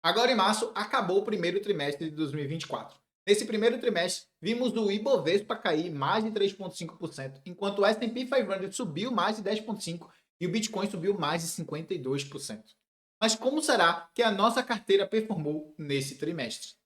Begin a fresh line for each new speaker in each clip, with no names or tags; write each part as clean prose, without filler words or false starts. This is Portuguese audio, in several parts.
Agora em março, acabou o primeiro trimestre de 2024. Nesse primeiro trimestre, vimos o Ibovespa cair mais de 3,5%, enquanto o S&P 500 subiu mais de 10,5% e o Bitcoin subiu mais de 52%. Mas como será que a nossa carteira performou nesse trimestre?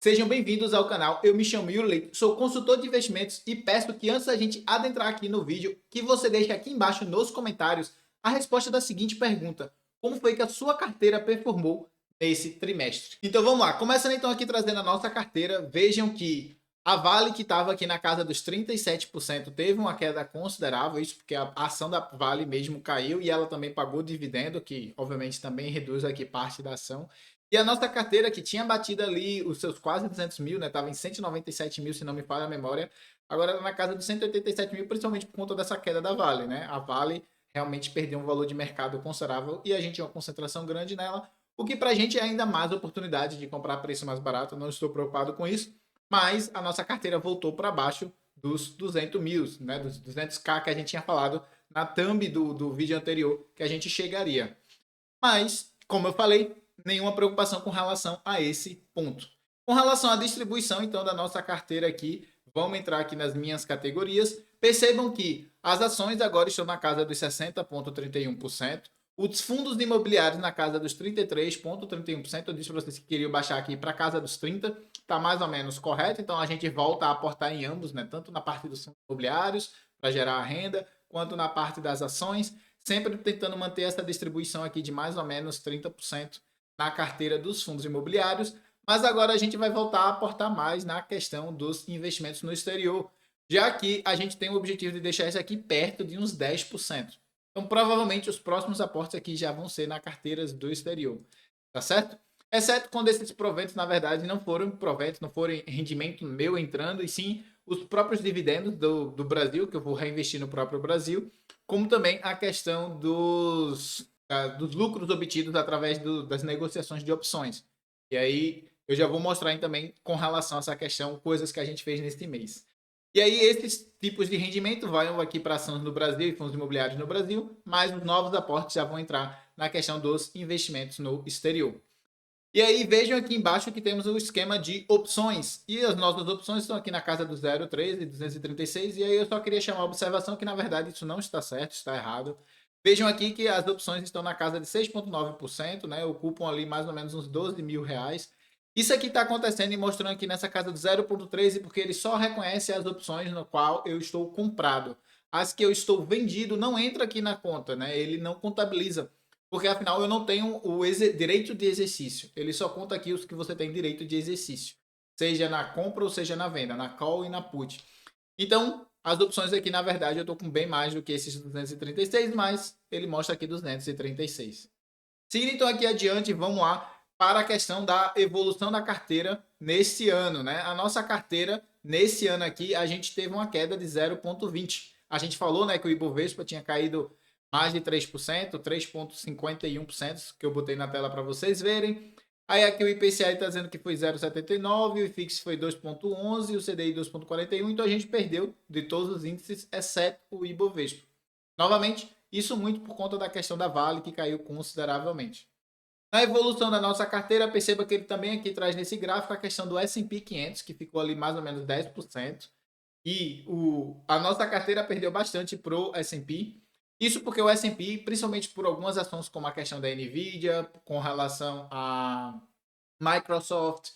Sejam bem-vindos ao canal, eu me chamo Yuri Leite, sou consultor de investimentos e peço que antes da gente adentrar aqui no vídeo, que você deixe aqui embaixo nos comentários a resposta da seguinte pergunta: como foi que a sua carteira performou nesse trimestre? Então vamos lá, começando então aqui trazendo a nossa carteira, vejam que a Vale, que estava aqui na casa dos 37%, teve uma queda considerável, isso porque a ação da Vale mesmo caiu e ela também pagou dividendo, que obviamente também reduz aqui parte da ação. E a nossa carteira, que tinha batido ali os seus quase 200 mil, né? Estava em 197 mil, se não me falha a memória. Agora está na casa dos 187 mil, principalmente por conta dessa queda da Vale, né? A Vale realmente perdeu um valor de mercado considerável e a gente tinha uma concentração grande nela, o que para a gente é ainda mais oportunidade de comprar a preço mais barato. Não estou preocupado com isso, mas a nossa carteira voltou para baixo dos 200 mil, né? Dos 200k que a gente tinha falado na thumb do vídeo anterior que a gente chegaria. Mas, como eu falei, nenhuma preocupação com relação a esse ponto. Com relação à distribuição, então, da nossa carteira aqui, vamos entrar aqui nas minhas categorias. Percebam que as ações agora estão na casa dos 60,31%. Os fundos imobiliários na casa dos 33,31%. Eu disse para vocês que queriam baixar aqui para a casa dos 30%. Está mais ou menos correto. Então, a gente volta a aportar em ambos, né? Tanto na parte dos fundos imobiliários, para gerar renda, quanto na parte das ações, sempre tentando manter essa distribuição aqui de mais ou menos 30% na carteira dos fundos imobiliários, mas agora a gente vai voltar a aportar mais na questão dos investimentos no exterior, já que a gente tem o objetivo de deixar isso aqui perto de uns 10%. Então, provavelmente, os próximos aportes aqui já vão ser na carteiras do exterior, tá certo? Exceto quando esses proventos, na verdade, não foram proventos, não foram rendimento meu entrando, e sim os próprios dividendos do Brasil, que eu vou reinvestir no próprio Brasil, como também a questão dos lucros obtidos através das negociações de opções. E aí eu já vou mostrar aí também com relação a essa questão, coisas que a gente fez neste mês. E aí esses tipos de rendimento vão aqui para ações no Brasil e fundos imobiliários no Brasil, mas os novos aportes já vão entrar na questão dos investimentos no exterior. E aí vejam aqui embaixo que temos o esquema de opções. E as nossas opções estão aqui na casa do 0,13 e 236. E aí eu só queria chamar a observação que na verdade isso não está certo, está errado. Vejam aqui que as opções estão na casa de 6,9%, né? Ocupam ali mais ou menos uns 12 mil reais. Isso aqui está acontecendo e mostrando aqui nessa casa do 0,13 porque ele só reconhece as opções no qual eu estou comprado. As que eu estou vendido não entra aqui na conta, né? Ele não contabiliza porque afinal eu não tenho o direito de exercício. Ele só conta aqui os que você tem direito de exercício. Seja na compra ou seja na venda, na call e na put. Então, as opções aqui, na verdade, eu estou com bem mais do que esses 236, mas ele mostra aqui 236. Seguindo então aqui adiante, vamos lá para a questão da evolução da carteira nesse ano, né? A nossa carteira, nesse ano aqui, a gente teve uma queda de 0,20. A gente falou, né, que o Ibovespa tinha caído mais de 3%, 3,51%, que eu botei na tela para vocês verem. Aí aqui o IPCA está dizendo que foi 0,79, o IFIX foi 2,11, o CDI 2,41, então a gente perdeu de todos os índices, exceto o Ibovespa. Novamente, isso muito por conta da questão da Vale, que caiu consideravelmente. Na evolução da nossa carteira, perceba que ele também aqui traz nesse gráfico a questão do S&P 500, que ficou ali mais ou menos 10%. E a nossa carteira perdeu bastante pro S&P. Isso porque o S&P, principalmente por algumas ações como a questão da Nvidia, com relação a Microsoft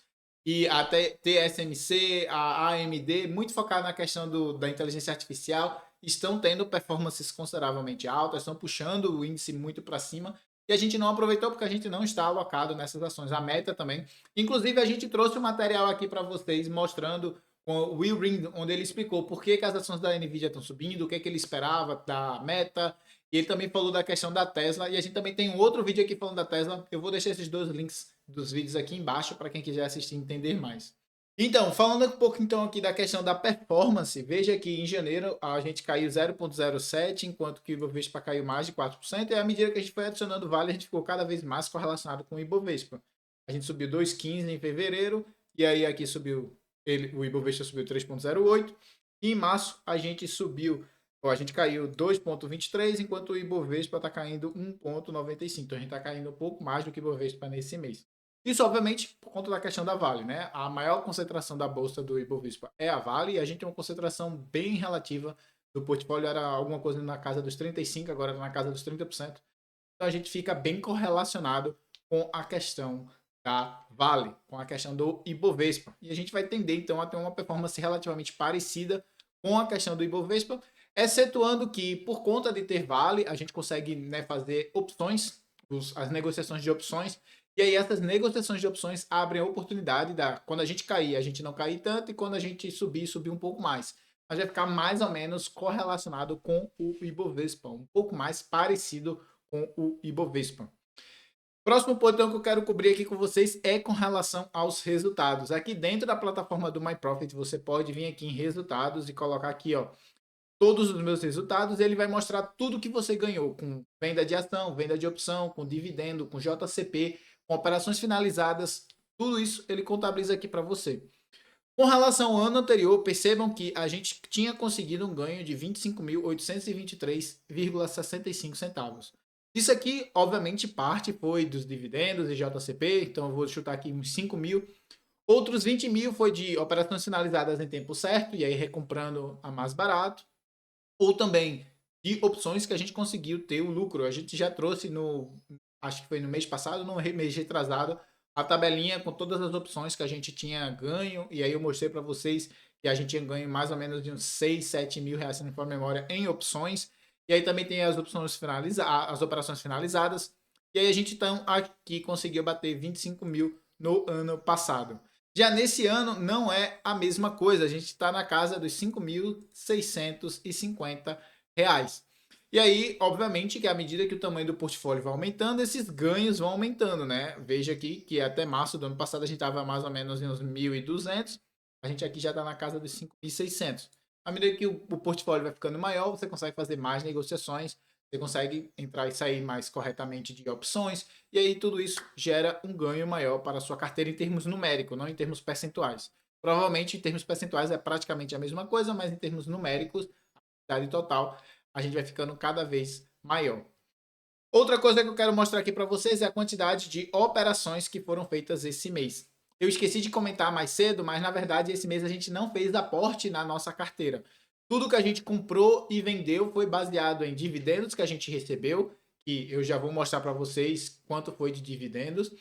e até TSMC, a AMD, muito focado na questão da inteligência artificial, estão tendo performances consideravelmente altas, estão puxando o índice muito para cima. E a gente não aproveitou porque a gente não está alocado nessas ações. A meta também. Inclusive, a gente trouxe um material aqui para vocês mostrando com o Will Ring, onde ele explicou por que as ações da Nvidia estão subindo, o que, é que ele esperava da meta. E ele também falou da questão da Tesla. E a gente também tem um outro vídeo aqui falando da Tesla. Eu vou deixar esses dois links dos vídeos aqui embaixo para quem quiser assistir e entender mais. Então, falando um pouco então aqui da questão da performance, veja que em janeiro a gente caiu 0,07, enquanto que o Ibovespa caiu mais de 4%, e à medida que a gente foi adicionando vale, a gente ficou cada vez mais correlacionado com o Ibovespa. A gente subiu 2,15 em fevereiro, e aí aqui subiu, o Ibovespa subiu 3,08, e em março a gente subiu, a gente caiu 2,23, enquanto o Ibovespa está caindo 1,95. Então a gente está caindo um pouco mais do que o Ibovespa nesse mês. Isso, obviamente, por conta da questão da Vale, né? A maior concentração da bolsa do Ibovespa é a Vale e a gente tem uma concentração bem relativa do portfólio, era alguma coisa na casa dos 35%, agora na casa dos 30%. Então a gente fica bem correlacionado com a questão da Vale, com a questão do Ibovespa. E a gente vai tender, então, a ter uma performance relativamente parecida com a questão do Ibovespa, excetuando que, por conta de ter Vale, a gente consegue, né, fazer opções, as negociações de opções, e aí essas negociações de opções abrem a oportunidade da, quando a gente cair, a gente não cair tanto, e quando a gente subir, subir um pouco mais. Mas vai ficar mais ou menos correlacionado com o Ibovespa, um pouco mais parecido com o Ibovespa. Próximo ponto então, que eu quero cobrir aqui com vocês é com relação aos resultados. Aqui dentro da plataforma do MyProfit, você pode vir aqui em resultados e colocar aqui, ó, todos os meus resultados. Ele vai mostrar tudo que você ganhou com venda de ação, venda de opção, com dividendo, com JCP, com operações finalizadas. Tudo isso ele contabiliza aqui para você. Com relação ao ano anterior, percebam que a gente tinha conseguido um ganho de 25.823,65 centavos. Isso aqui, obviamente, parte foi dos dividendos e JCP, então eu vou chutar aqui uns 5 mil. Outros 20 mil foi de operações finalizadas em tempo certo, e aí recomprando a mais barato. Ou também de opções que a gente conseguiu ter o lucro. A gente já trouxe no, acho que foi no mês passado, no mês retrasado, a tabelinha com todas as opções que a gente tinha ganho. E aí eu mostrei para vocês que a gente tinha ganho mais ou menos de uns 6, 7 mil reais, se não for memória, em opções. E aí também tem as opções finalizadas, as operações finalizadas. E aí a gente então aqui conseguiu bater 25 mil no ano passado. Já nesse ano não é a mesma coisa, a gente está na casa dos 5.650 reais. E aí, obviamente, que à medida que o tamanho do portfólio vai aumentando, esses ganhos vão aumentando, né? Veja aqui que até março do ano passado a gente estava mais ou menos em uns 1.200, a gente aqui já está na casa dos 5.600. À medida que o portfólio vai ficando maior, você consegue fazer mais negociações, você consegue entrar e sair mais corretamente de opções, e aí tudo isso gera um ganho maior para a sua carteira em termos numéricos, não em termos percentuais. Provavelmente em termos percentuais é praticamente a mesma coisa, mas em termos numéricos, a quantidade total, a gente vai ficando cada vez maior. Outra coisa que eu quero mostrar aqui para vocês é a quantidade de operações que foram feitas esse mês. Eu esqueci de comentar mais cedo, mas na verdade esse mês a gente não fez aporte na nossa carteira. Tudo que a gente comprou e vendeu foi baseado em dividendos que a gente recebeu, que eu já vou mostrar para vocês quanto foi de dividendos.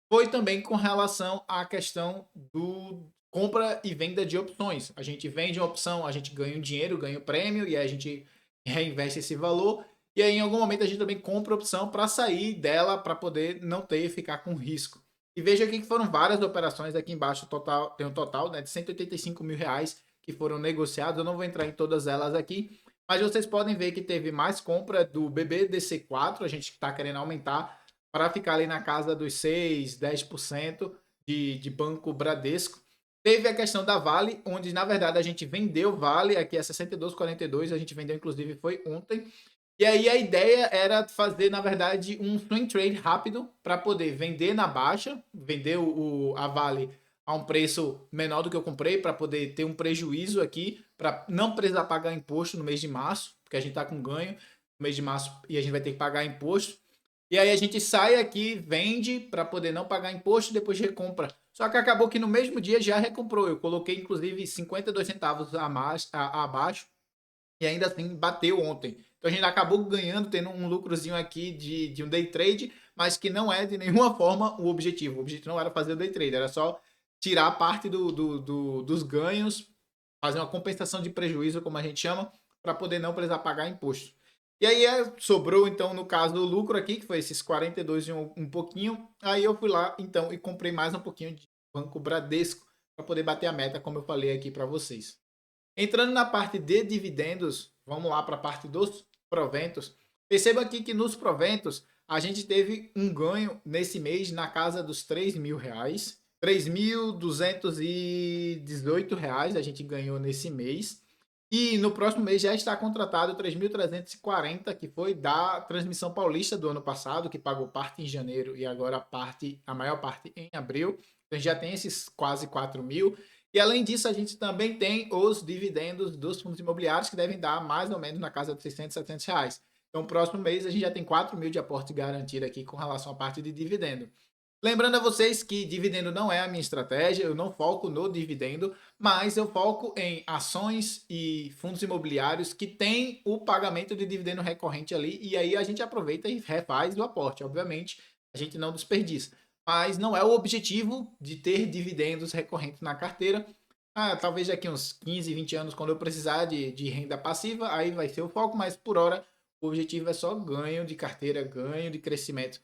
Foi também com relação à questão do compra e venda de opções. A gente vende uma opção, a gente ganha um dinheiro, ganha um prêmio, e aí a gente reinveste esse valor. E aí, em algum momento, a gente também compra a opção para sair dela, para poder não ter e ficar com risco. E veja aqui que foram várias operações aqui embaixo, total, tem um total, né, de 185 mil reais que foram negociados. Eu não vou entrar em todas elas aqui, mas vocês podem ver que teve mais compra do BBDC4, a gente está querendo aumentar para ficar ali na casa dos 6, 10% de Banco Bradesco. Teve a questão da Vale, onde na verdade a gente vendeu Vale, aqui é 62,42, a gente vendeu inclusive foi ontem. E aí a ideia era fazer, na verdade, um swing trade rápido para poder vender na baixa, vender a Vale a um preço menor do que eu comprei, para poder ter um prejuízo aqui, para não precisar pagar imposto no mês de março, porque a gente está com ganho no mês de março e a gente vai ter que pagar imposto. E aí a gente sai aqui, vende para poder não pagar imposto e depois recompra. Só que acabou que no mesmo dia já recomprou. Eu coloquei inclusive 52 centavos a mais, abaixo e ainda assim bateu ontem. Então a gente acabou ganhando, tendo um lucrozinho aqui de um day trade, mas que não é de nenhuma forma o objetivo. O objetivo não era fazer o day trade, era só tirar parte dos ganhos, fazer uma compensação de prejuízo, como a gente chama, para poder não precisar pagar imposto. E aí sobrou, então, no caso do lucro aqui, que foi esses 42 e um pouquinho. Aí eu fui lá, então, e comprei mais um pouquinho de Banco Bradesco para poder bater a meta, como eu falei aqui para vocês. Entrando na parte de dividendos, vamos lá para a parte dos proventos. Perceba aqui que nos proventos a gente teve um ganho nesse mês na casa dos 3 mil reais. 3.218 reais a gente ganhou nesse mês. E no próximo mês já está contratado 3.340, que foi da Transmissão Paulista do ano passado, que pagou parte em janeiro e agora a maior parte em abril. Então já tem esses quase 4 mil. E além disso, a gente também tem os dividendos dos fundos imobiliários, que devem dar mais ou menos na casa de 600, 700 reais. Então, próximo mês, a gente já tem 4 mil de aporte garantido aqui com relação à parte de dividendo. Lembrando a vocês que dividendo não é a minha estratégia, eu não foco no dividendo, mas eu foco em ações e fundos imobiliários que têm o pagamento de dividendo recorrente ali, e aí a gente aproveita e refaz o aporte. Obviamente, a gente não desperdiça, mas não é o objetivo de ter dividendos recorrentes na carteira. Talvez daqui uns 15, 20 anos, quando eu precisar de renda passiva, aí vai ser o foco, mas por hora o objetivo é só ganho de carteira, ganho de crescimento.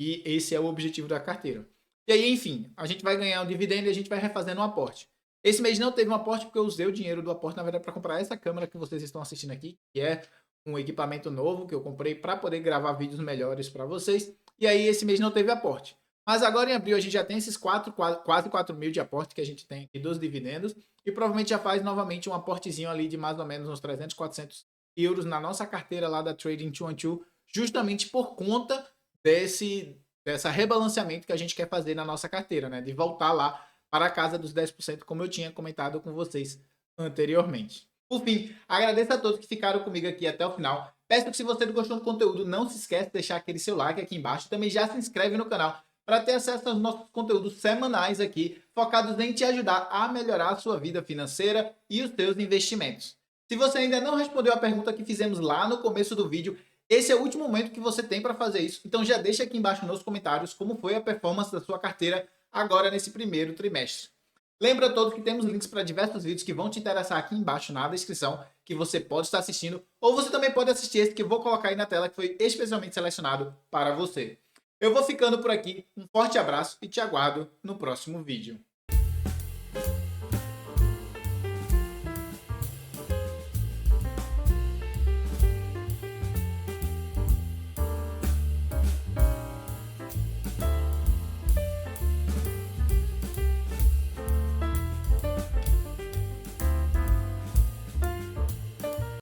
E esse é o objetivo da carteira. E aí, enfim, a gente vai ganhar um dividendo e a gente vai refazendo um aporte. Esse mês não teve um aporte porque eu usei o dinheiro do aporte, na verdade, para comprar essa câmera que vocês estão assistindo aqui, que é um equipamento novo que eu comprei para poder gravar vídeos melhores para vocês. E aí, esse mês não teve aporte. Mas agora em abril a gente já tem esses quase 4 mil de aporte que a gente tem aqui dos dividendos. E provavelmente já faz novamente um aportezinho ali de mais ou menos uns 300, 400 euros na nossa carteira lá da Trading 212, justamente por conta dessa rebalanceamento que a gente quer fazer na nossa carteira, né? De voltar lá para a casa dos 10%, como eu tinha comentado com vocês anteriormente. Por fim, agradeço a todos que ficaram comigo aqui até o final. Peço que se você gostou do conteúdo, não se esqueça de deixar aquele seu like aqui embaixo. Também já se inscreve no canal para ter acesso aos nossos conteúdos semanais aqui, focados em te ajudar a melhorar a sua vida financeira e os seus investimentos. Se você ainda não respondeu a pergunta que fizemos lá no começo do vídeo, esse é o último momento que você tem para fazer isso. Então já deixa aqui embaixo nos comentários como foi a performance da sua carteira agora nesse primeiro trimestre. Lembra a todos que temos links para diversos vídeos que vão te interessar aqui embaixo na descrição, que você pode estar assistindo, ou você também pode assistir esse que eu vou colocar aí na tela, que foi especialmente selecionado para você. Eu vou ficando por aqui, um forte abraço e te aguardo no próximo vídeo.